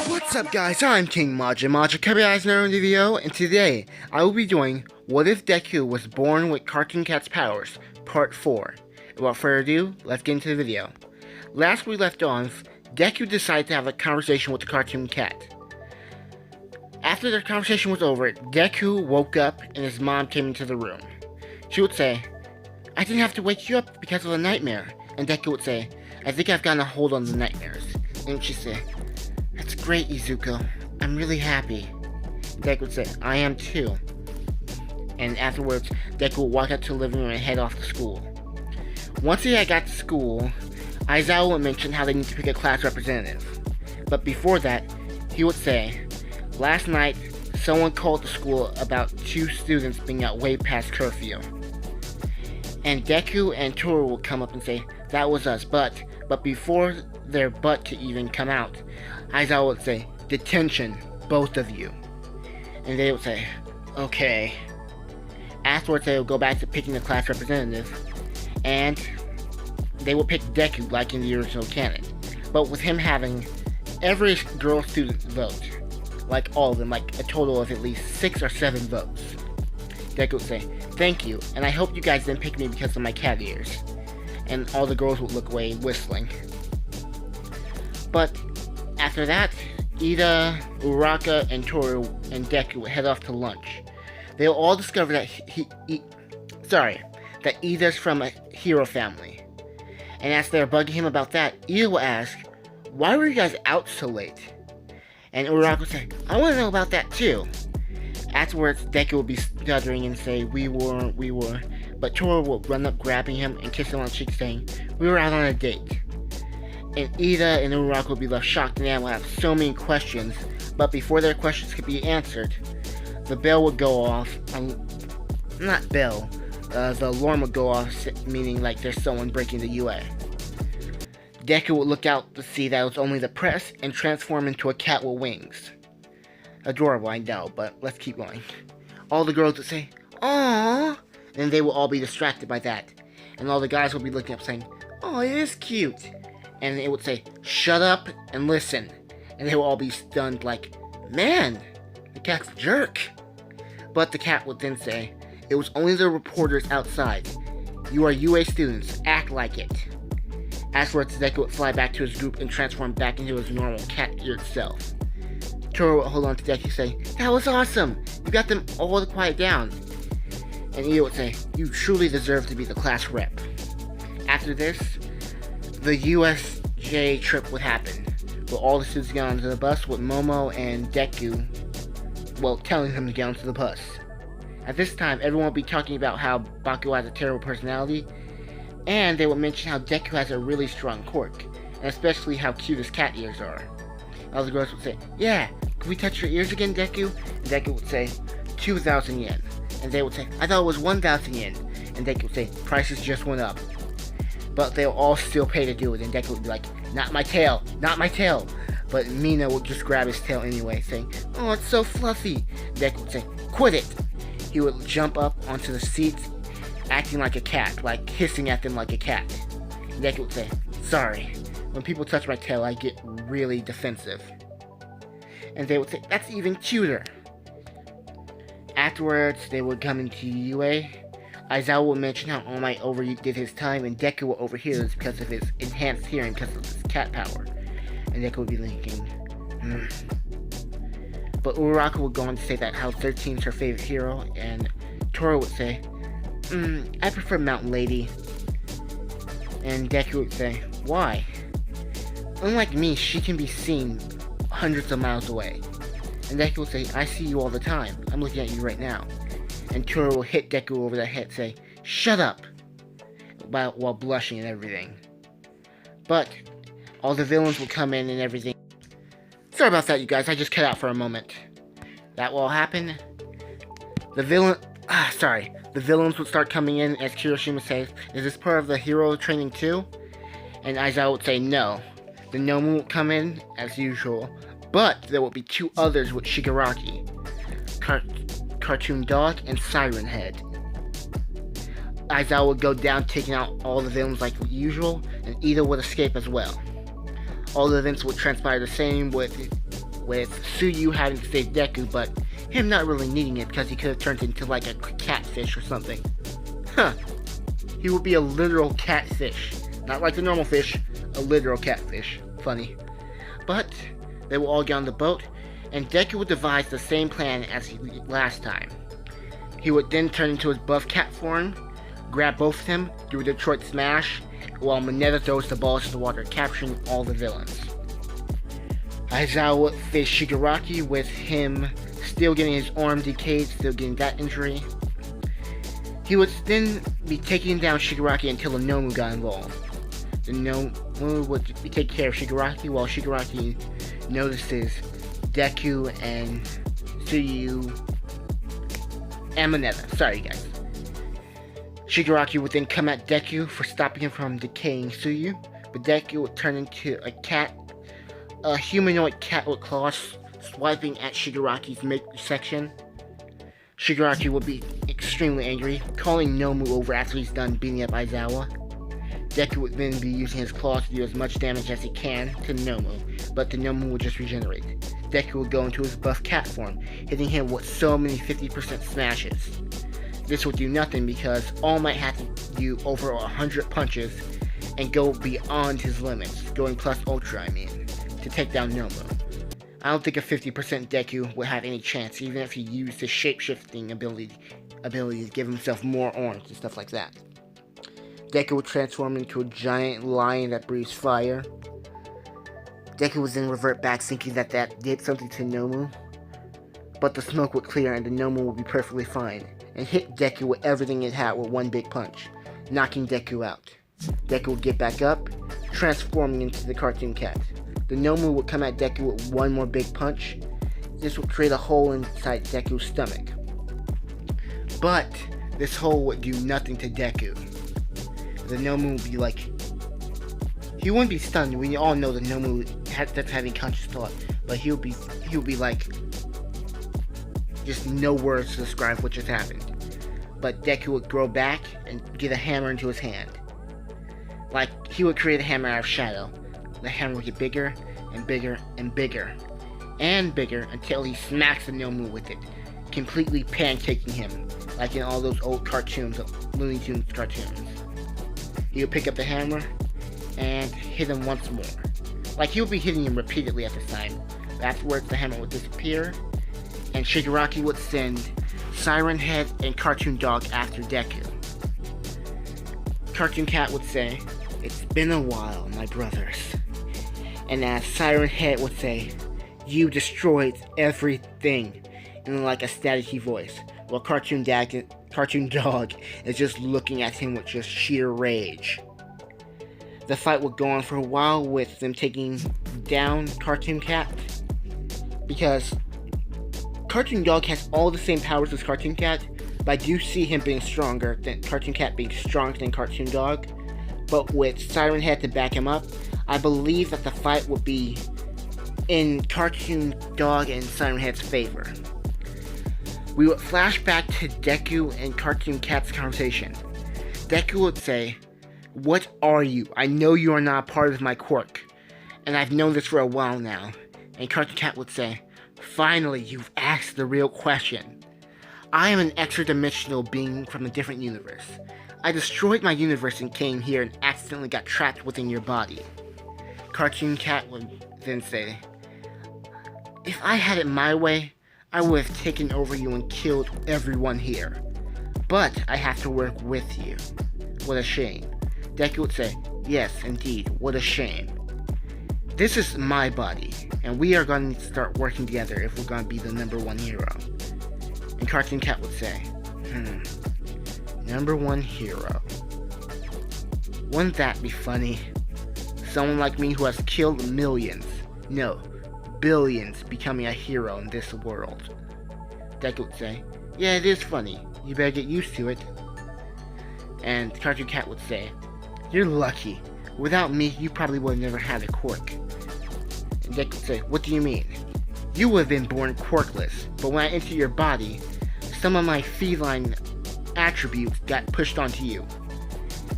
What's up guys, I'm King Maja in another video, and today I will be doing What If Deku Was Born with Cartoon Cat's Powers, Part 4. Without further ado, let's get into the video. Last we left off, Deku decided to have a conversation with the Cartoon Cat. After their conversation was over, Deku woke up and his mom came into the room. She would say, "I didn't have to wake you up because of a nightmare." And Deku would say, "I think I've gotten a hold on the nightmares." And she'd say, "That's great, Izuku. I'm really happy." Deku would say, "I am too." And afterwards, Deku would walk out to the living room and head off to school. Once he had got to school, Aizawa would mention how they need to pick a class representative. But before that, he would say, "Last night, someone called the school about 2 students being out way past curfew." And Deku and Toru would come up and say, "That was us, but before their butt could even come out, Aizawa would say, 'Detention, both of you.' And they would say, 'Okay.' Afterwards, they would go back to picking the class representative, and they would pick Deku like in the original canon, but with him having every girl student vote, like all of them, like a total of at least 6 or 7 votes. Deku would say, 'Thank you, and I hope you guys didn't pick me because of my cat ears.' And all the girls would look away whistling. But after that, Ida, Uraka, and Toru and Deku would head off to lunch. They'll all discover that that Ida's from a hero family. And as they're bugging him about that, Ida will ask, "Why were you guys out so late?" And Uraka will say, "I want to know about that too." Afterwards, Deku will be stuttering and say, we were. But Toru will run up grabbing him and kiss him on the cheek saying, "We were out on a date." And Ida and Uraka will be left shocked, and they will have so many questions, but before their questions could be answered, the bell would go off. The alarm would go off, meaning like there's someone breaking the UA. Deku would look out to see that it was only the press and transform into a cat with wings. Adorable, I know, but let's keep going. All the girls would say, "Aww," and they will all be distracted by that. And all the guys will be looking up saying, "Oh, it is cute." And it would say, "Shut up and listen." And they will all be stunned like, "Man, the cat's a jerk." But the cat would then say, "It was only the reporters outside. You are UA students, act like it." Afterwards, Deku would fly back to his group and transform back into his normal cat-eared self. Toru would hold on to Deku saying, "That was awesome! You got them all to quiet down." And Ida would say, "You truly deserve to be the class rep." After this, the USJ trip would happen, where all the students get onto the bus with Momo and Deku, telling them to get onto the bus. At this time, everyone will be talking about how Baku has a terrible personality, and they will mention how Deku has a really strong quirk, and especially how cute his cat ears are. All the girls would say, "Yeah, can we touch your ears again, Deku?" And Deku would say, 2,000 yen. And they would say, "I thought it was 1,000 yen. And Deku would say, "Prices just went up." But they'll all still pay to do it, and Deku would be like, "Not my tail, not my tail." But Mina would just grab his tail anyway, saying, "Oh, it's so fluffy." Deku would say, "Quit it." He would jump up onto the seats, acting like a cat, like hissing at them like a cat. And Deku would say, "Sorry. When people touch my tail, I get really defensive." And they would say, "That's even cuter." Afterwards, they would come into UA. Aizawa would mention how All Might overdid his time, and Deku will overhear this because of his enhanced hearing because of his cat power. And Deku would be thinking, But Uraka would go on to say that how 13 is her favorite hero, and Toru would say, "I prefer Mountain Lady." And Deku would say, "Why?" "Unlike me, she can be seen hundreds of miles away." And Deku will say, "I see you all the time. I'm looking at you right now." And Toru will hit Deku over the head, say, "Shut up!" while blushing and everything. But all the villains will come in and everything. Sorry about that, you guys. I just cut out for a moment. That will happen. The The villains would start coming in as Kirishima says, "Is this part of the hero training too?" And Aizawa would say no. The Nomu would come in as usual, but there would be two others with Shigaraki, Cartoon Dog and Siren Head. Aizawa would go down taking out all the villains like usual, and Ida would escape as well. All the events would transpire the same with Tsuyu having to save Deku, but him not really needing it because he could have turned into like a catfish or something. He would be a literal catfish. Not like the normal fish, a literal catfish. Funny. But they will all get on the boat, and Deku would devise the same plan as last time. He would then turn into his buff cat form, grab both of them, do a Detroit Smash, while Mineta throws the balls to the water, capturing all the villains. Aizawa would face Shigaraki with him still getting his arm decayed, still getting that injury. He would then be taking down Shigaraki until the Nomu got involved. The Nomu would take care of Shigaraki while Shigaraki notices Deku and Tsuyu and Mineta. Sorry guys. Shigaraki would then come at Deku for stopping him from decaying Tsuyu, but Deku would turn into a humanoid cat with claws, swiping at Shigaraki's midsection. Shigaraki would be extremely angry, calling Nomu over after he's done beating up Aizawa. Deku would then be using his claws to do as much damage as he can to Nomu, but the Nomu would just regenerate. Deku would go into his buff cat form, hitting him with so many 50% smashes. This would do nothing because All Might had to do over 100 punches and go beyond his limits, going plus ultra to take down Nomu. I don't think a 50% Deku would have any chance, even if he used his shape-shifting ability to give himself more arms and stuff like that. Deku would transform into a giant lion that breathes fire. Deku would then revert back, thinking that did something to Nomu, but the smoke would clear and the Nomu would be perfectly fine, and hit Deku with everything it had with one big punch, knocking Deku out. Deku would get back up, transforming into the cartoon cat. The Nomu would come at Deku with one more big punch. This would create a hole inside Deku's stomach. But this hole would do nothing to Deku. The Nomu would be like... He wouldn't be stunned. We all know the Nomu that's having conscious thought. But he would be like... Just no words to describe what just happened. But Deku would grow back and get a hammer into his hand. Like, he would create a hammer out of shadow. The hammer would get bigger and bigger and bigger and bigger until he smacks the Nomu with it, completely pancaking him, like in all those old cartoons, Looney Tunes cartoons. He would pick up the hammer and hit him once more. Like, he would be hitting him repeatedly at this time. But afterwards, the hammer would disappear, and Shigaraki would send Siren Head and Cartoon Dog after Deku. Cartoon Cat would say, "It's been a while, my brothers." And as Siren Head would say, "You destroyed everything," in like a staticky voice, while Cartoon Dog is just looking at him with just sheer rage. The fight would go on for a while with them taking down Cartoon Cat, because Cartoon Dog has all the same powers as Cartoon Cat, but I do see him being stronger than Cartoon Cat, being stronger than Cartoon Dog. But with Siren Head to back him up, I believe that the fight would be in Cartoon Dog and Siren Head's favor. We would flash back to Deku and Cartoon Cat's conversation. Deku would say, "What are you? I know you are not a part of my quirk, and I've known this for a while now." And Cartoon Cat would say, "Finally, you've asked the real question. I am an extra-dimensional being from a different universe. I destroyed my universe and came here and accidentally got trapped within your body." Cartoon Cat would then say, "If I had it my way, I would have taken over you and killed everyone here. But I have to work with you. What a shame." Deku would say, "Yes, indeed, what a shame. This is my body, and we are going to start working together if we're going to be the #1 hero." And Cartoon Cat would say, #1 hero. Wouldn't that be funny? Someone like me who has killed millions, no, billions, becoming a hero in this world." Deku would say, "Yeah, it is funny. you better get used to it. And Cartoon Cat would say, you're lucky. Without me, you probably would have never had a quirk. And Deku would say, what do you mean? You would have been born quirkless, but when I entered your body, some of my feline attributes got pushed onto you.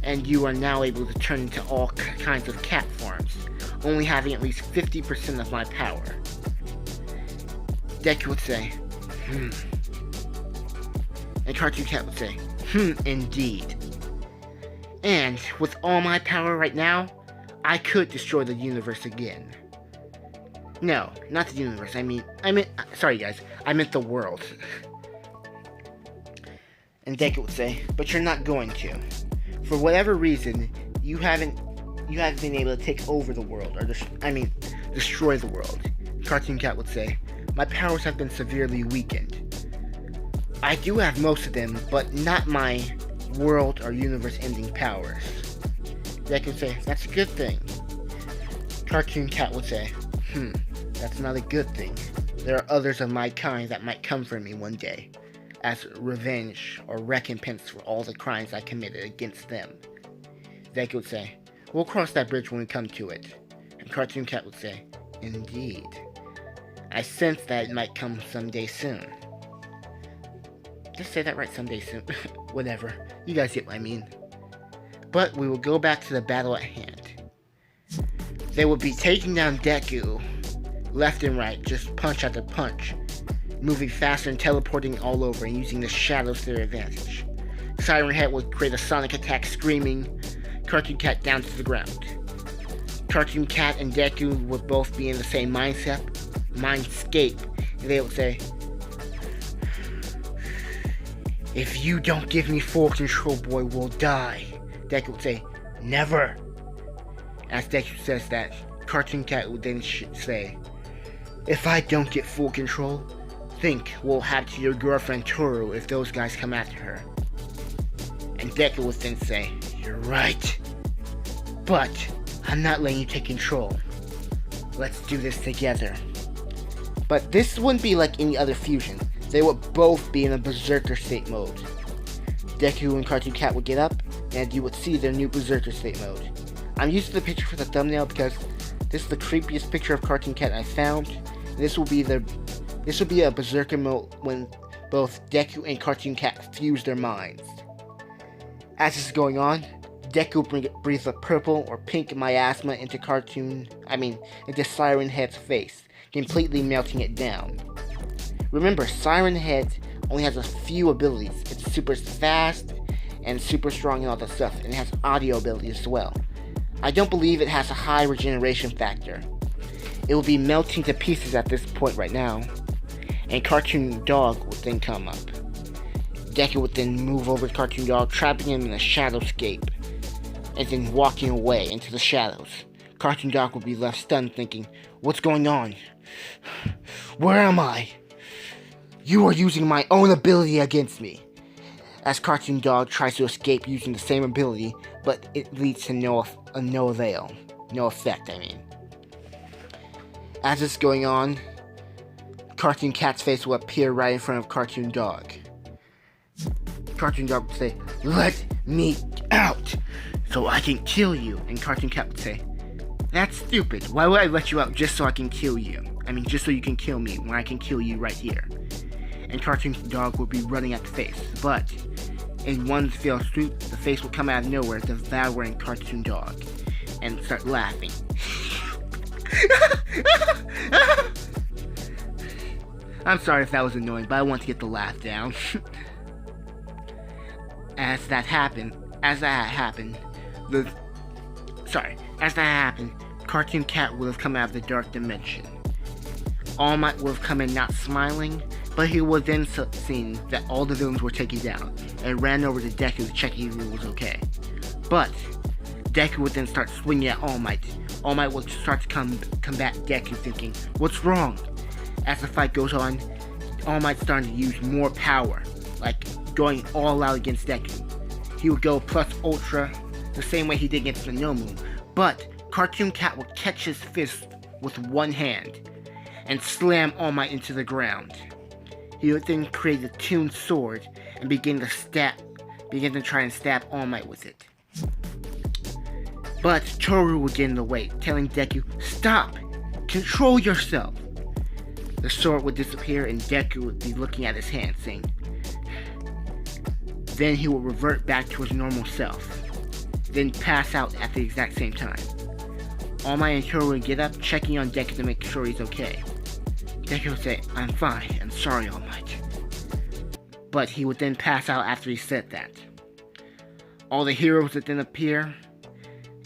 And you are now able to turn into all kinds of cat forms, only having at least 50% of my power. Deku would say, And Cartoon Cat would say, indeed. And with all my power right now, I could destroy the universe again. No, not the universe. Sorry guys, I meant the world. And Deku would say, but you're not going to. For whatever reason, you haven't been able to take over the world, or destroy the world. Cartoon Cat would say, my powers have been severely weakened. I do have most of them, but not my world or universe-ending powers. Deku would say, that's a good thing. Cartoon Cat would say, that's not a good thing. There are others of my kind that might come for me one day, as revenge or recompense for all the crimes I committed against them. Deku would say, we'll cross that bridge when we come to it. And Cartoon Cat would say, indeed. I sense that it might come someday soon. Just say that right, someday soon. Whatever. You guys get what I mean. But we will go back to the battle at hand. They will be taking down Deku left and right, just punch after punch, moving faster and teleporting all over and using the shadows to their advantage. Siren Head would create a sonic attack, screaming Cartoon Cat down to the ground. Cartoon Cat and Deku would both be in the same mindscape, and they would say, if you don't give me full control, boy, we'll die. Deku would say, never. As Deku says that, Cartoon Cat would then say, if I don't get full control, think what will happen to your girlfriend Toru if those guys come after her. And Deku would then say, you're right. But I'm not letting you take control. Let's do this together. But this wouldn't be like any other fusion. They would both be in a berserker state mode. Deku and Cartoon Cat would get up, and you would see their new berserker state mode. I'm using the picture for the thumbnail because this is the creepiest picture of Cartoon Cat I found. This will be a berserker mode when both Deku and Cartoon Cat fuse their minds. As this is going on, Deku breathes a purple or pink miasma into Siren Head's face, completely melting it down. Remember, Siren Head only has a few abilities. It's super fast and super strong and all that stuff, and it has audio abilities as well. I don't believe it has a high regeneration factor. It will be melting to pieces at this point right now, and Cartoon Dog would then come up. Deku would then move over to Cartoon Dog, trapping him in a shadowscape, and then walking away into the shadows. Cartoon Dog would be left stunned, thinking, what's going on? Where am I? You are using my own ability against me. As Cartoon Dog tries to escape using the same ability, but it leads to no effect. As this is going on, Cartoon Cat's face will appear right in front of Cartoon Dog. Cartoon Dog would say, let me out, so I can kill you. And Cartoon Cat would say, that's stupid. Why would I let you out just so I can kill you? Just so you can kill me when I can kill you right here. And Cartoon Dog would be running at the face, but in one fell swoop, the face will come out of nowhere, devouring Cartoon Dog, and start laughing. I'm sorry if that was annoying, but I want to get the laugh down. As that happened, Cartoon Cat would have come out of the dark dimension. All Might would have come in not smiling, but he would then seen that all the villains were taken down, and ran over to Deku to check if he was okay. But Deku would then start swinging at All Might. All Might would start to combat Deku, thinking, what's wrong? As the fight goes on, All Might's starting to use more power, like going all out against Deku. He would go plus ultra, the same way he did against the Nomu, but Cartoon Cat would catch his fist with one hand, and slam All Might into the ground. He would then create a tuned sword, and begin to try and stab All Might with it. But Toru would get in the way, telling Deku, "Stop! Control yourself!" The sword would disappear and Deku would be looking at his hand, saying, then he would revert back to his normal self, then pass out at the exact same time. All Might and Toru would get up, checking on Deku to make sure he's okay. Deku would say, "I'm fine, I'm sorry, All Might." But he would then pass out after he said that. All the heroes would then appear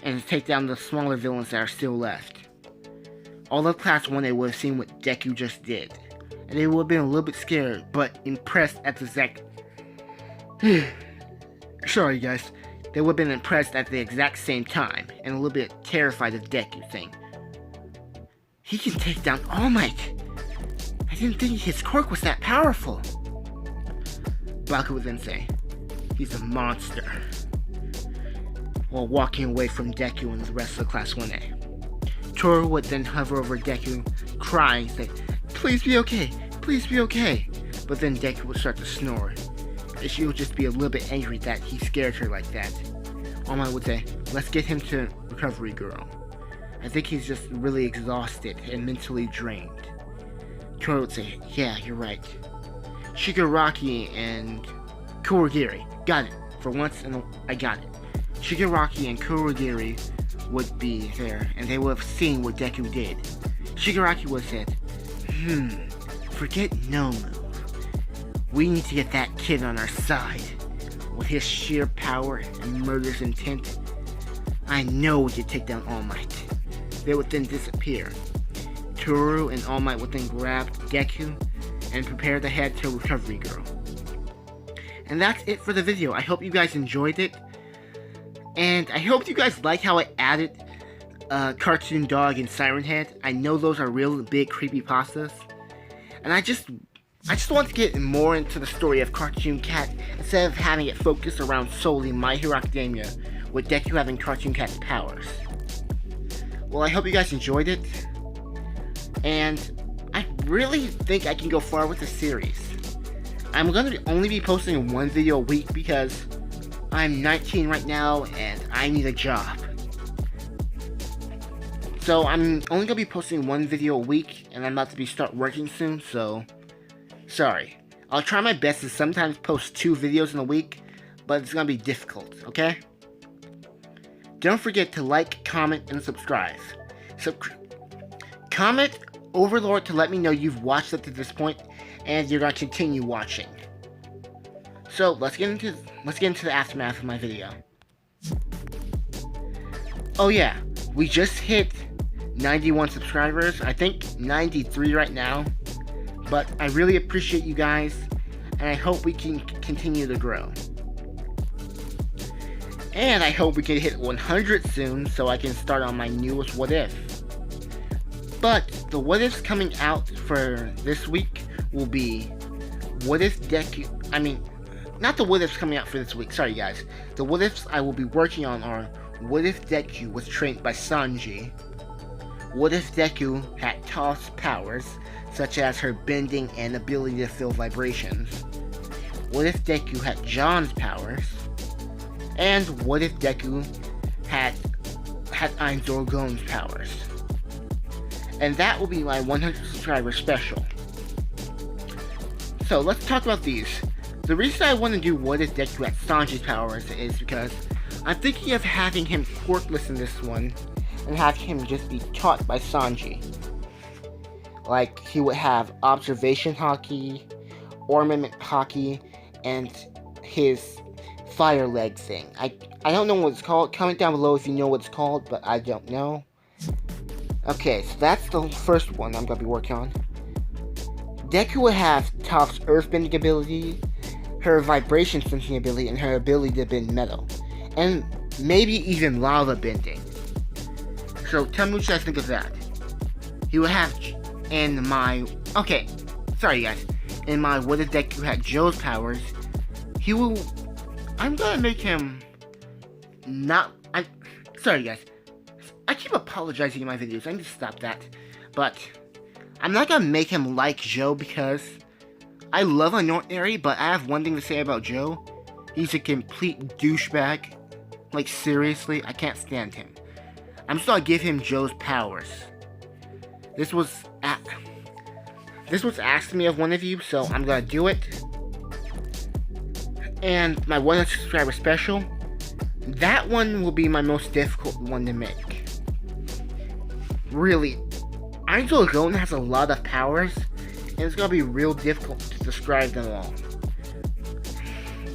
and take down the smaller villains that are still left. All of Class 1A would have seen what Deku just did, and they would have been a little bit scared, but impressed at the exact... Sorry guys. They would have been impressed at the exact same time, and a little bit terrified of Deku, saying, "He can take down All Might! I didn't think his quirk was that powerful!" Baku would then say, "He's a monster," while walking away from Deku and the rest of Class 1A. Toru would then hover over Deku, crying, say, "Please be okay, please be okay." But then Deku would start to snore, and she would just be a little bit angry that he scared her like that. All Might would say, "Let's get him to Recovery Girl. I think he's just really exhausted and mentally drained." Toru would say, "Yeah, you're right. Shigaraki and Kurogiri. Got it. For once, I got it." Shigaraki and Kurogiri would be there, and they would have seen what Deku did. Shigaraki would have said, "Forget Nomu. We need to get that kid on our side. With his sheer power and murderous intent, I know we can take down All Might." They would then disappear. Toru and All Might would then grab Deku and prepare to head to Recovery Girl. And that's it for the video. I hope you guys enjoyed it. And I hope you guys like how I added Cartoon Dog and Siren Head. I know those are real big creepypastas. And I just want to get more into the story of Cartoon Cat instead of having it focus around solely My Hero Academia with Deku having Cartoon Cat's powers. Well, I hope you guys enjoyed it. And I really think I can go far with the series. I'm going to only be posting one video a week because I'm 19 right now and I need a job. So I'm only going to be posting one video a week and I'm about to start working soon, so sorry. I'll try my best to sometimes post 2 videos in a week, but it's going to be difficult, okay? Don't forget to like, comment, and subscribe. Comment Overlord to let me know you've watched up to this point and you're going to continue watching. So let's get into the aftermath of my video. Oh yeah, we just hit 91 subscribers. I think 93 right now. But I really appreciate you guys, and I hope we can continue to grow. And I hope we can hit 100 soon so I can start on my newest What If. But the What Ifs coming out for this week will be What If Deku... not the What Ifs coming out for this week, sorry guys. The What Ifs I will be working on are What If Deku was trained by Sanji? What if Deku had Toph's powers, such as her bending and ability to feel vibrations? What if Deku had John's powers? And what if Deku had Ainzor Gon's powers? And that will be my 100 subscriber special. So let's talk about these. The reason I want to do what if Deku had Sanji's powers is because I'm thinking of having him quirkless in this one and have him just be taught by Sanji. Like, he would have observation hockey, ornament hockey, and his fire leg thing. I don't know what it's called. Comment down below if you know what it's called, but I don't know. Okay, so that's the first one I'm going to be working on. Deku would have Toph's earthbending ability, her vibration sensing ability, and her ability to bend metal. And maybe even lava bending. So tell me what you guys think of that. He would have in my... Okay, sorry guys. In my What If Deku had Joe's powers, he will... I'm gonna make him... not... Sorry guys. I keep apologizing in my videos. I need to stop that. But I'm not gonna make him like Joe because I love Ordinary, but I have one thing to say about Joe. He's a complete douchebag. Like, seriously, I can't stand him. I'm just gonna give him Joe's powers. This was asked me of one of you, so I'm gonna do it. And my 100 subscriber special, that one will be my most difficult one to make. Really, Angel alone has a lot of powers, and it's gonna be real difficult to describe them all.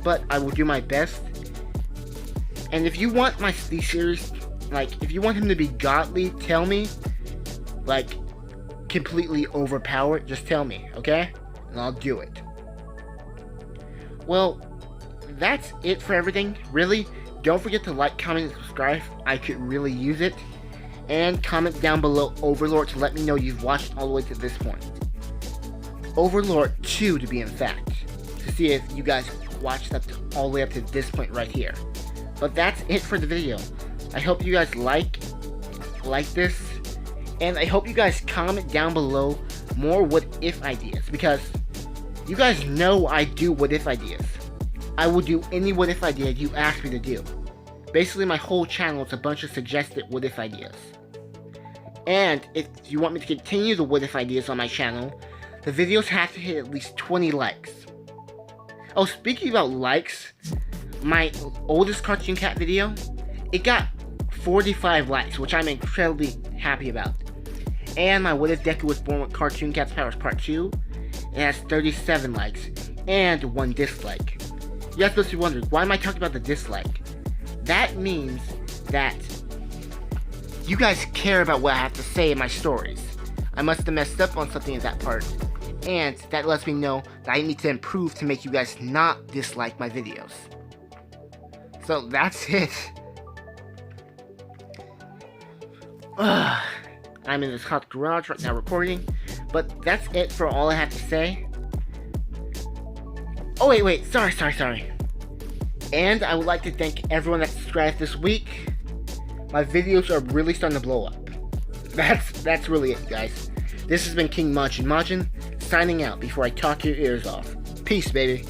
But I will do my best. And if you want these series, like, if you want him to be godly, tell me. Like, completely overpowered, just tell me, okay? And I'll do it. Well, that's it for everything, really. Don't forget to like, comment, and subscribe. I could really use it. And comment down below Overlord to let me know you've watched all the way to this point. Overlord 2 to be in fact. To see if you guys watched up all the way up to this point right here. But that's it for the video. I hope you guys like this. And I hope you guys comment down below more what if ideas. Because you guys know I do what if ideas. I will do any what if idea you ask me to do. Basically, my whole channel is a bunch of suggested what if ideas. And if you want me to continue the what if ideas on my channel, the videos have to hit at least 20 likes. Oh, speaking about likes, my oldest Cartoon Cat video, it got 45 likes, which I'm incredibly happy about. And my What If Deku Was Born with Cartoon Cat's Powers Part 2, it has 37 likes and 1 dislike. You guys must be wondering, why am I talking about the dislike? That means that you guys care about what I have to say in my stories. I must have messed up on something in that part, and that lets me know that I need to improve to make you guys not dislike my videos. So that's it. I'm in this hot garage right now recording, but that's it for all I have to say. Oh wait, sorry. And I would like to thank everyone that subscribed this week. My videos are really starting to blow up. That's really it, guys. This has been King Majin signing out before I talk your ears off. Peace, baby.